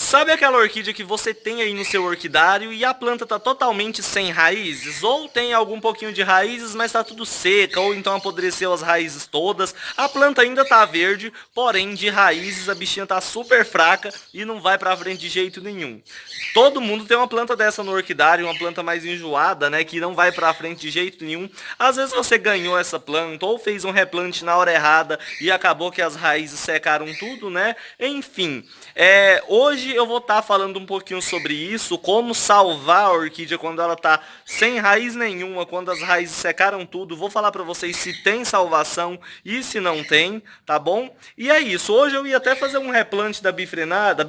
Sabe aquela orquídea que você tem aí no seu orquidário e a planta está totalmente sem raízes? Ou tem algum pouquinho de raízes, mas está tudo seca, ou então apodreceu as raízes todas. A planta ainda está verde, porém de raízes a bichinha está super fraca e não vai para frente de jeito nenhum. Todo mundo tem uma planta dessa no orquidário, uma planta mais enjoada, né, que não vai para frente de jeito nenhum. Às vezes você ganhou essa planta ou fez um replante na hora errada e acabou que as raízes secaram tudo, né? Enfim, hoje eu vou estar falando um pouquinho sobre isso, como salvar a orquídea quando ela está sem raiz nenhuma, quando as raízes secaram tudo. Vou falar para vocês se tem salvação e se não tem, tá bom? E é isso. Hoje eu ia até fazer um replante da bifrenada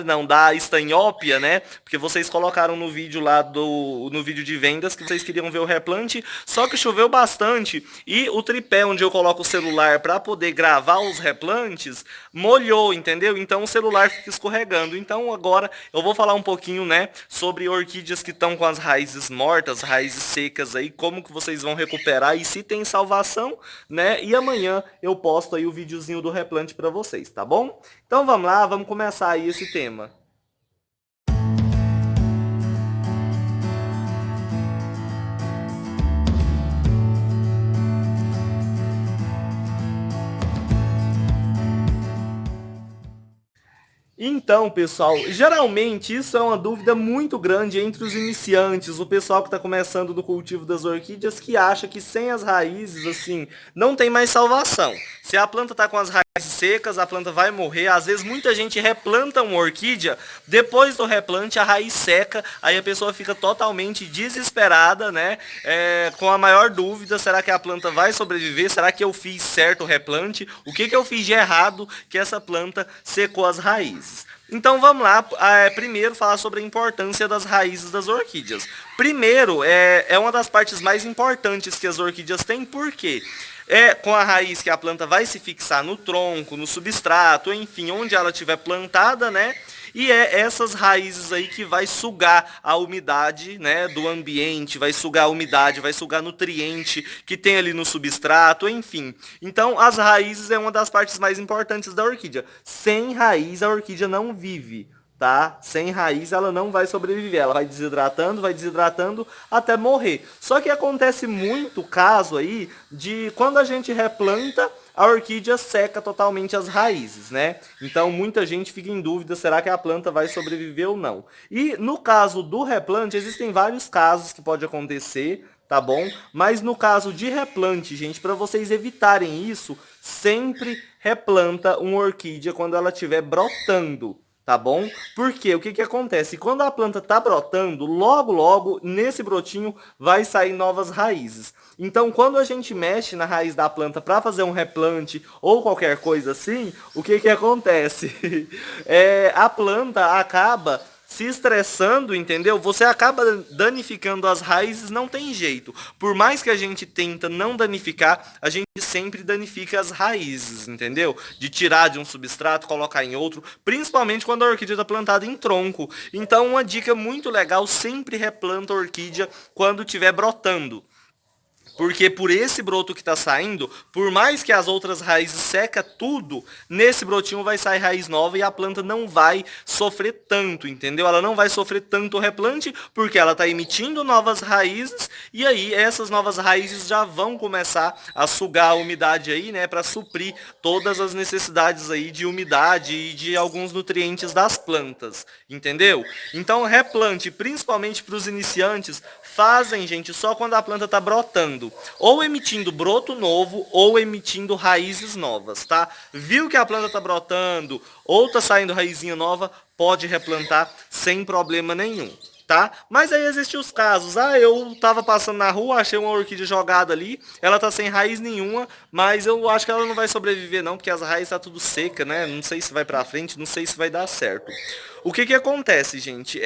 não, da estanhópia, né? Porque vocês colocaram no vídeo lá no vídeo de vendas que vocês queriam ver o replante, só que choveu bastante e o tripé onde eu coloco o celular para poder gravar os replantes molhou, entendeu? Então o celular fica escorregando. Então agora eu vou falar um pouquinho, né, sobre orquídeas que estão com as raízes mortas, raízes secas aí, como que vocês vão recuperar e se tem salvação, né? E amanhã eu posto aí o videozinho do replante para vocês, tá bom? Então vamos lá, vamos começar aí esse tema. Então, pessoal, geralmente isso é uma dúvida muito grande entre os iniciantes, o pessoal que está começando no cultivo das orquídeas, que acha que sem as raízes, assim, não tem mais salvação. Se a planta está com as raízes secas, a planta vai morrer. Às vezes muita gente replanta uma orquídea, depois do replante a raiz seca, aí a pessoa fica totalmente desesperada, né? Com a maior dúvida, será que a planta vai sobreviver? Será que eu fiz certo o replante? O que eu fiz de errado que essa planta secou as raízes? Então vamos lá, primeiro falar sobre a importância das raízes das orquídeas. Primeiro, é uma das partes mais importantes que as orquídeas têm, por quê? É com a raiz que a planta vai se fixar no tronco, no substrato, enfim, onde ela estiver plantada, né? E é essas raízes aí que vai sugar a umidade, né, do ambiente, vai sugar a umidade, vai sugar nutriente que tem ali no substrato, enfim. Então, as raízes é uma das partes mais importantes da orquídea. Sem raiz, a orquídea não vive. Tá? Sem raiz ela não vai sobreviver, ela vai desidratando até morrer. Só que acontece muito caso aí de quando a gente replanta, a orquídea seca totalmente as raízes, né? Então muita gente fica em dúvida, será que a planta vai sobreviver ou não? E no caso do replante, existem vários casos que pode acontecer, tá bom? Mas no caso de replante, gente, para vocês evitarem isso, sempre replanta uma orquídea quando ela estiver brotando. Tá bom? Porque o que acontece? Quando a planta está brotando, logo logo nesse brotinho vai sair novas raízes. Então, quando a gente mexe na raiz da planta para fazer um replante ou qualquer coisa assim, o que acontece? A planta acaba se estressando, entendeu? Você acaba danificando as raízes, não tem jeito. Por mais que a gente tenta não danificar, a gente sempre danifica as raízes, entendeu? De tirar de um substrato, colocar em outro, principalmente quando a orquídea está plantada em tronco. Então, uma dica muito legal, sempre replanta a orquídea quando estiver brotando. Porque por esse broto que está saindo, por mais que as outras raízes seca tudo, nesse brotinho vai sair raiz nova e a planta não vai sofrer tanto, entendeu? Ela não vai sofrer tanto o replante, porque ela está emitindo novas raízes, e aí essas novas raízes já vão começar a sugar a umidade aí, né, para suprir todas as necessidades aí de umidade e de alguns nutrientes das plantas, entendeu? Então replante, principalmente para os iniciantes, fazem, gente, só quando a planta está brotando, ou emitindo broto novo ou emitindo raízes novas, tá? Viu que a planta está brotando ou está saindo raizinha nova, pode replantar sem problema nenhum, tá? Mas aí existem os casos, eu tava passando na rua, achei uma orquídea jogada ali, ela tá sem raiz nenhuma, mas eu acho que ela não vai sobreviver não, porque as raízes tá tudo seca, né? Não sei se vai pra frente, não sei se vai dar certo. O que acontece, gente?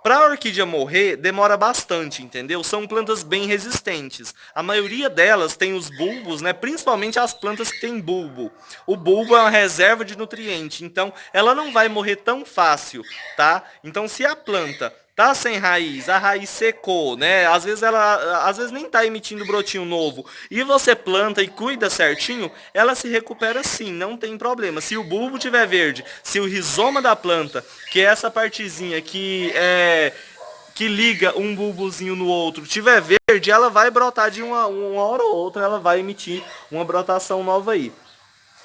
Para a orquídea morrer, demora bastante, entendeu? São plantas bem resistentes. A maioria delas tem os bulbos, né? Principalmente as plantas que têm bulbo. O bulbo é uma reserva de nutriente, então ela não vai morrer tão fácil, tá? Então, se a planta planta tá sem raiz, a raiz secou, né? Às vezes nem tá emitindo brotinho novo. E você planta e cuida certinho, ela se recupera sim, não tem problema. Se o bulbo tiver verde, se o rizoma da planta, que é essa partezinha que liga um bulbozinho no outro, tiver verde, ela vai brotar de uma hora ou outra, ela vai emitir uma brotação nova aí.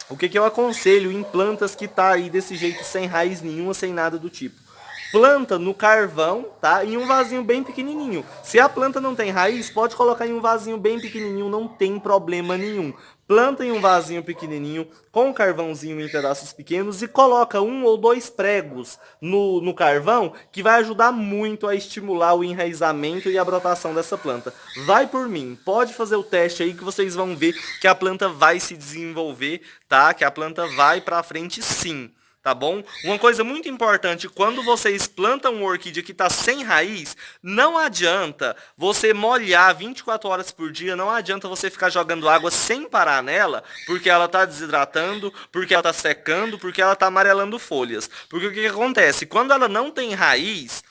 O que, que eu aconselho em plantas que tá aí desse jeito, sem raiz nenhuma, sem nada do tipo? Planta no carvão, tá? Em um vasinho bem pequenininho. Se a planta não tem raiz, pode colocar em um vasinho bem pequenininho, não tem problema nenhum. Planta em um vasinho pequenininho, com carvãozinho em pedaços pequenos e coloca 1 ou 2 pregos no carvão, que vai ajudar muito a estimular o enraizamento e a brotação dessa planta. Vai por mim, pode fazer o teste aí que vocês vão ver que a planta vai se desenvolver, tá? Que a planta vai pra frente sim. Tá bom? Uma coisa muito importante, quando vocês plantam uma orquídea que está sem raiz, não adianta você molhar 24 horas por dia, não adianta você ficar jogando água sem parar nela, porque ela está desidratando, porque ela está secando, porque ela está amarelando folhas. Porque o que acontece? Quando ela não tem raiz,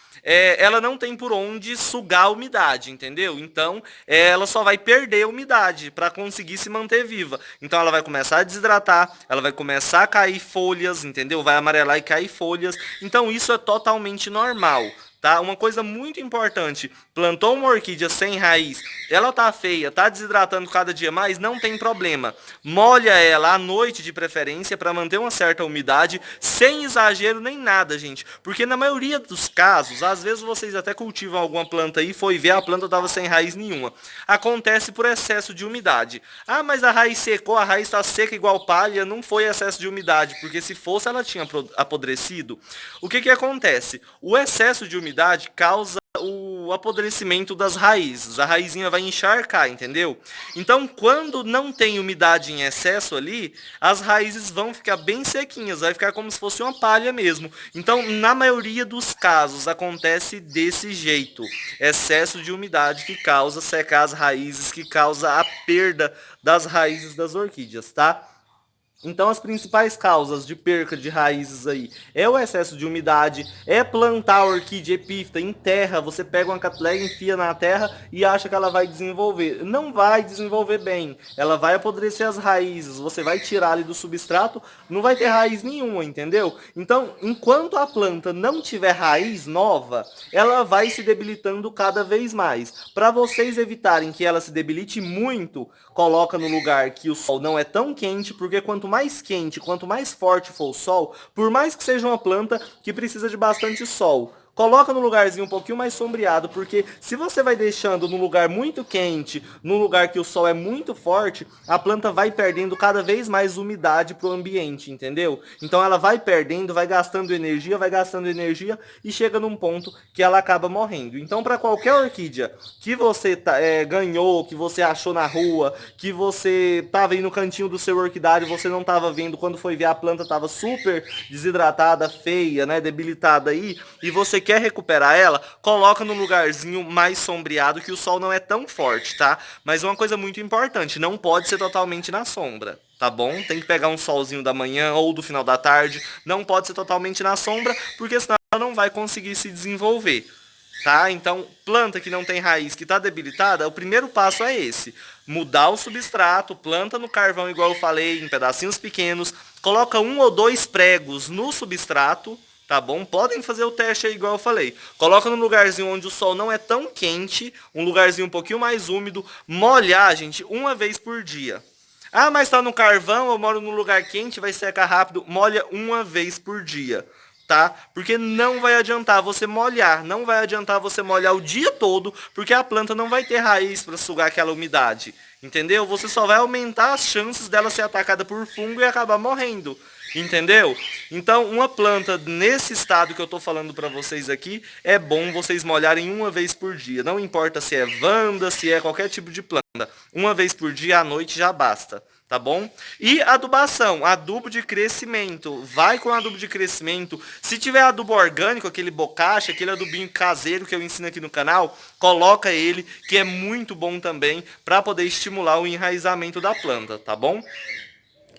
ela não tem por onde sugar a umidade, entendeu? Então, ela só vai perder a umidade para conseguir se manter viva. Então, ela vai começar a desidratar, ela vai começar a cair folhas, entendeu? Vai amarelar e cair folhas. Então, isso é totalmente normal. Tá? Uma coisa muito importante, plantou uma orquídea sem raiz, ela tá feia, tá desidratando cada dia mais, não tem problema. Molha ela à noite de preferência para manter uma certa umidade, sem exagero nem nada, gente. Porque na maioria dos casos, às vezes vocês até cultivam alguma planta aí, foi ver a planta tava sem raiz nenhuma. Acontece por excesso de umidade. Ah, mas a raiz secou, a raiz está seca igual palha, não foi excesso de umidade, porque se fosse ela tinha apodrecido. O que acontece? O excesso de umidade causa o apodrecimento das raízes. A raizinha vai encharcar, entendeu? Então, quando não tem umidade em excesso ali, as raízes vão ficar bem sequinhas, vai ficar como se fosse uma palha mesmo. Então, na maioria dos casos, acontece desse jeito. Excesso de umidade que causa secar as raízes, que causa a perda das raízes das orquídeas, tá? Então as principais causas de perca de raízes aí é o excesso de umidade, é plantar a orquídea epífita em terra, você pega uma capiléia, enfia na terra e acha que ela vai desenvolver. Não vai desenvolver bem, ela vai apodrecer as raízes, você vai tirar ali do substrato, não vai ter raiz nenhuma, entendeu? Então, enquanto a planta não tiver raiz nova, ela vai se debilitando cada vez mais. Para vocês evitarem que ela se debilite muito, coloca no lugar que o sol não é tão quente, porque quanto mais quente, quanto mais forte for o sol, por mais que seja uma planta que precisa de bastante sol, coloca no lugarzinho um pouquinho mais sombreado, porque se você vai deixando num lugar muito quente, num lugar que o sol é muito forte, a planta vai perdendo cada vez mais umidade pro ambiente, entendeu? Então ela vai perdendo, vai gastando energia e chega num ponto que ela acaba morrendo. Então para qualquer orquídea que você ganhou, que você achou na rua, que você estava aí no cantinho do seu orquidário, você não estava vendo, quando foi ver a planta estava super desidratada, feia, né, debilitada aí, e você quer recuperar ela, coloca no lugarzinho mais sombreado que o sol não é tão forte, tá? Mas uma coisa muito importante, não pode ser totalmente na sombra, tá bom? Tem que pegar um solzinho da manhã ou do final da tarde, não pode ser totalmente na sombra, porque senão ela não vai conseguir se desenvolver. Tá? Então, planta que não tem raiz, que está debilitada, o primeiro passo é esse. Mudar o substrato, planta no carvão, igual eu falei, em pedacinhos pequenos, coloca 1 ou 2 pregos no substrato, tá bom? Podem fazer o teste aí, igual eu falei. Coloca num lugarzinho onde o sol não é tão quente, um lugarzinho um pouquinho mais úmido, molhar, gente, 1 vez por dia. Ah, mas tá no carvão, eu moro num lugar quente, vai secar rápido, molha 1 vez por dia. Tá? Porque não vai adiantar você molhar, não vai adiantar você molhar o dia todo, porque a planta não vai ter raiz para sugar aquela umidade, entendeu? Você só vai aumentar as chances dela ser atacada por fungo e acabar morrendo, entendeu? Então, uma planta nesse estado que eu tô falando para vocês aqui, é bom vocês molharem 1 vez por dia, não importa se é vanda, se é qualquer tipo de planta, 1 vez por dia à noite já basta. Tá bom? E adubação, adubo de crescimento. Vai com adubo de crescimento. Se tiver adubo orgânico, aquele bocacha, aquele adubinho caseiro que eu ensino aqui no canal, coloca ele, que é muito bom também para poder estimular o enraizamento da planta, tá bom?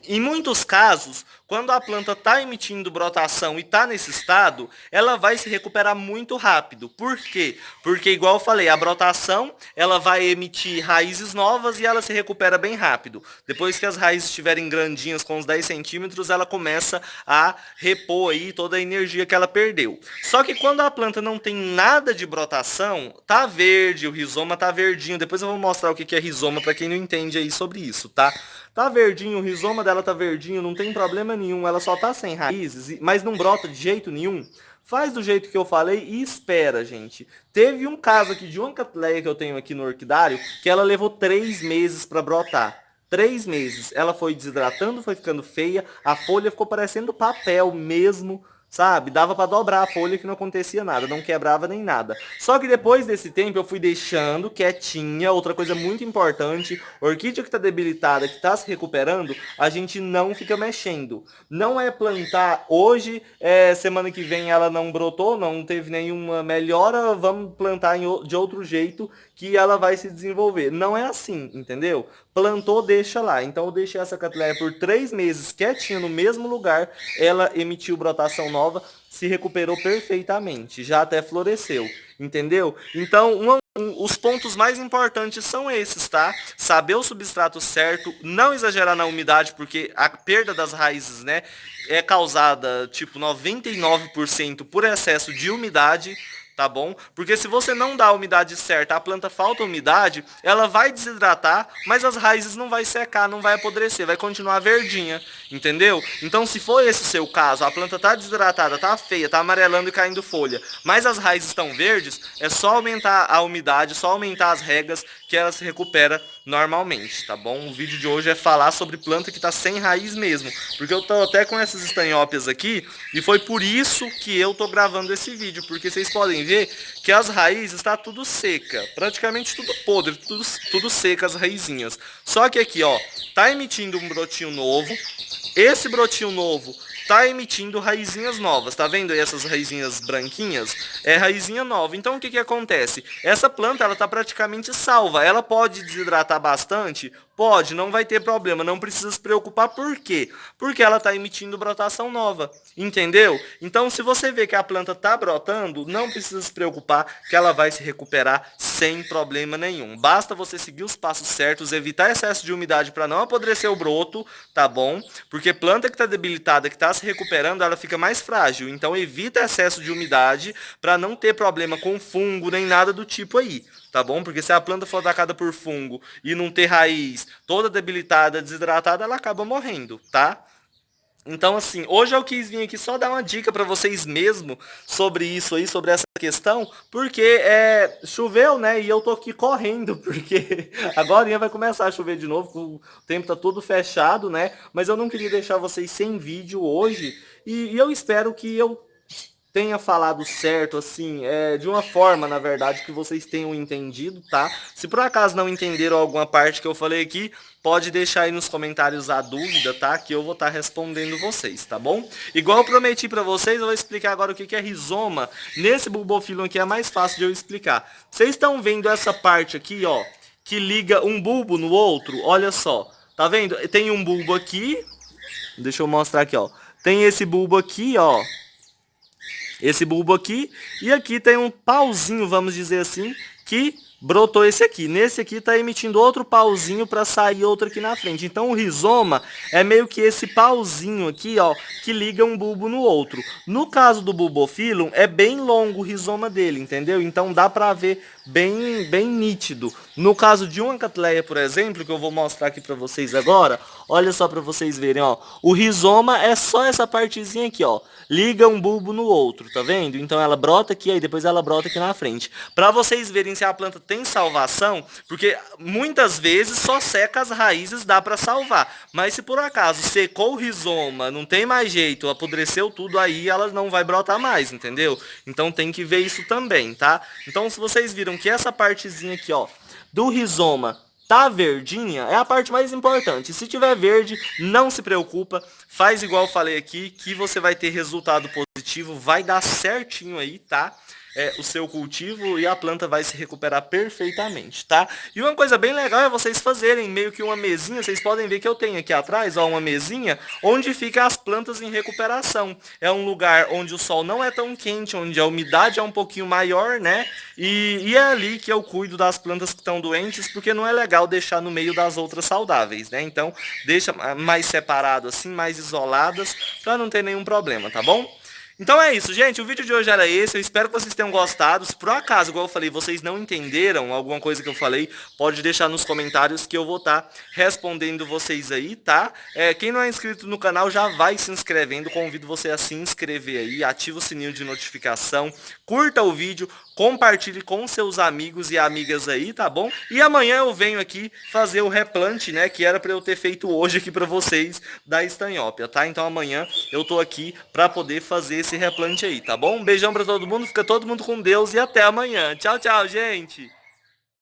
Em muitos casos, quando a planta está emitindo brotação e está nesse estado, ela vai se recuperar muito rápido. Por quê? Porque, igual eu falei, a brotação ela vai emitir raízes novas e ela se recupera bem rápido. Depois que as raízes estiverem grandinhas, com uns 10 centímetros, ela começa a repor aí toda a energia que ela perdeu. Só que quando a planta não tem nada de brotação, tá verde, o rizoma tá verdinho. Depois eu vou mostrar o que é rizoma para quem não entende aí sobre isso, tá? Tá verdinho, o rizoma dela tá verdinho, não tem problema nenhum, ela só tá sem raízes, mas não brota de jeito nenhum. Faz do jeito que eu falei e espera, gente. Teve um caso aqui de uma catleia que eu tenho aqui no orquidário, que ela levou 3 meses para brotar. 3 meses. Ela foi desidratando, foi ficando feia, a folha ficou parecendo papel mesmo, sabe? Dava para dobrar a folha que não acontecia nada, não quebrava nem nada. Só que depois desse tempo eu fui deixando quietinha. Outra coisa muito importante, orquídea que está debilitada, que está se recuperando, a gente não fica mexendo. Não é plantar hoje, semana que vem ela não brotou, não teve nenhuma melhora, vamos plantar de outro jeito que ela vai se desenvolver. Não é assim, entendeu? Plantou, deixa lá. Então eu deixei essa catleia por 3 meses quietinha no mesmo lugar, ela emitiu brotação nova, se recuperou perfeitamente, já até floresceu, entendeu? Então, os pontos mais importantes são esses, tá? Saber o substrato certo, não exagerar na umidade, porque a perda das raízes, né, é causada, tipo, 99% por excesso de umidade, tá bom? Porque se você não dá a umidade certa, a planta falta umidade, ela vai desidratar, mas as raízes não vai secar, não vai apodrecer, vai continuar verdinha, entendeu? Então, se for esse o seu caso, a planta tá desidratada, tá feia, tá amarelando e caindo folha, mas as raízes estão verdes, é só aumentar a umidade, só aumentar as regas que ela se recupera normalmente, tá bom? O vídeo de hoje é falar sobre planta que tá sem raiz mesmo, porque eu tô até com essas estanhópias aqui e foi por isso que eu tô gravando esse vídeo, porque vocês podem ver que as raízes está tudo seca, praticamente tudo podre, tudo seca as raizinhas. Só que aqui, ó, tá emitindo um brotinho novo. Esse brotinho novo tá emitindo raizinhas novas, tá vendo aí essas raizinhas branquinhas? É raizinha nova. Então o que que acontece? Essa planta ela tá praticamente salva. Ela pode desidratar bastante? Pode, não vai ter problema, não precisa se preocupar. Por quê? Porque ela está emitindo brotação nova, entendeu? Então se você vê que a planta está brotando, não precisa se preocupar que ela vai se recuperar sem problema nenhum. Basta você seguir os passos certos, evitar excesso de umidade para não apodrecer o broto, tá bom? Porque planta que está debilitada, que está se recuperando, ela fica mais frágil. Então evita excesso de umidade para não ter problema com fungo nem nada do tipo aí, tá bom? Porque se a planta for atacada por fungo e não ter raiz toda debilitada, desidratada, ela acaba morrendo, tá? Então, assim, hoje eu quis vir aqui só dar uma dica para vocês mesmo sobre isso aí, sobre essa questão, porque choveu, né? E eu tô aqui correndo, porque agora vai começar a chover de novo, o tempo tá todo fechado, né? Mas eu não queria deixar vocês sem vídeo hoje, e eu espero que eu tenha falado certo, assim, de uma forma, na verdade, que vocês tenham entendido, tá? Se por acaso não entenderam alguma parte que eu falei aqui, pode deixar aí nos comentários a dúvida, tá? Que eu vou estar respondendo vocês, tá bom? Igual eu prometi pra vocês, eu vou explicar agora o que é rizoma. Nesse bulbophyllum aqui é mais fácil de eu explicar. Vocês estão vendo essa parte aqui, ó, que liga um bulbo no outro? Olha só, tá vendo? Tem um bulbo aqui, deixa eu mostrar aqui, ó. Tem esse bulbo aqui, ó. Esse bulbo aqui, e aqui tem um pauzinho, vamos dizer assim, que brotou esse aqui. Nesse aqui está emitindo outro pauzinho para sair outro aqui na frente. Então o rizoma é meio que esse pauzinho aqui, ó, que liga um bulbo no outro. No caso do bulbophyllum, é bem longo o rizoma dele, entendeu? Então dá para ver bem nítido. No caso de uma catleia, por exemplo, que eu vou mostrar aqui para vocês agora, olha só para vocês verem, ó. O rizoma é só essa partezinha aqui, ó. Liga um bulbo no outro, tá vendo? Então ela brota aqui, aí depois ela brota aqui na frente. Para vocês verem se a planta tem salvação, porque muitas vezes só seca as raízes, dá para salvar. Mas se por acaso secou o rizoma, não tem mais jeito, apodreceu tudo, aí ela não vai brotar mais, entendeu? Então tem que ver isso também, tá? Então se vocês viram que essa partezinha aqui, ó, do rizoma tá verdinha, é a parte mais importante. Se tiver verde, não se preocupa, faz igual eu falei aqui, que você vai ter resultado positivo, vai dar certinho aí, tá? o seu cultivo e a planta vai se recuperar perfeitamente, tá? E uma coisa bem legal é vocês fazerem meio que uma mesinha, vocês podem ver que eu tenho aqui atrás, ó, uma mesinha onde fica as plantas em recuperação. É um lugar onde o sol não é tão quente, onde a umidade é um pouquinho maior, né? E é ali que eu cuido das plantas que estão doentes, porque não é legal deixar no meio das outras saudáveis, né? Então, deixa mais separado assim, mais isoladas, para não ter nenhum problema, tá bom? Então é isso, gente. O vídeo de hoje era esse. Eu espero que vocês tenham gostado. Se por acaso, igual eu falei, vocês não entenderam alguma coisa que eu falei, pode deixar nos comentários que eu vou estar respondendo vocês aí, tá? Quem não é inscrito no canal já vai se inscrevendo. Convido você a se inscrever aí, ativa o sininho de notificação, curta o vídeo, compartilhe com seus amigos e amigas aí, tá bom? E amanhã eu venho aqui fazer o replante, né, que era para eu ter feito hoje aqui para vocês da estanhópia, tá? Então amanhã eu tô aqui para poder fazer esse replante aí, tá bom? Um beijão para todo mundo, fica todo mundo com Deus e até amanhã. Tchau, tchau, gente!